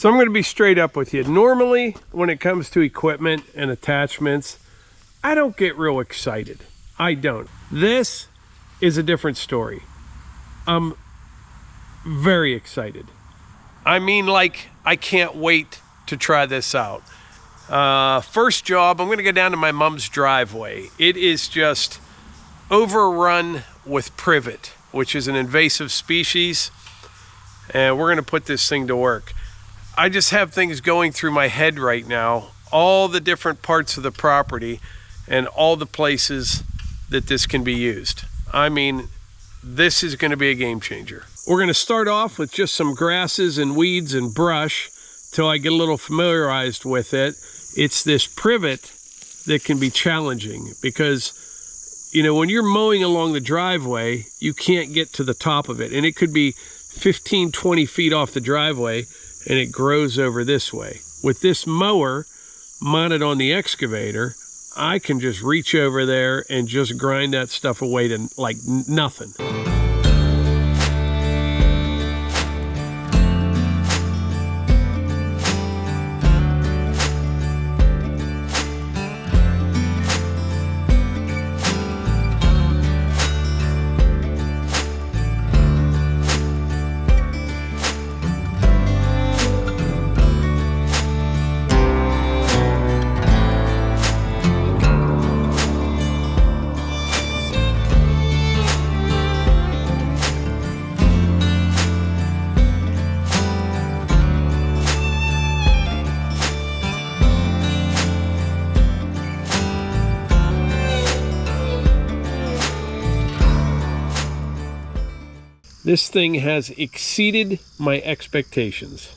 So I'm going to be straight up with you. Normally, when it comes to equipment and attachments, I don't get real excited. I don't. This is a different story. I'm very excited. I mean, like, I can't wait to try this out. First job, I'm going to go down to my mom's driveway. It is just overrun with privet, which is an invasive species, and we're going to put this thing to work. I just have things going through my head right now, all the different parts of the property and all the places that this can be used. I mean, this is going to be a game changer. We're going to start off with just some grasses and weeds and brush till I get a little familiarized with it. It's this privet that can be challenging because, you know, when you're mowing along the driveway, you can't get to the top of it. And it could be 15, 20 feet off the driveway and it grows over this way. With this mower mounted on the excavator, I can just reach over there and just grind that stuff away to like nothing. This thing has exceeded my expectations.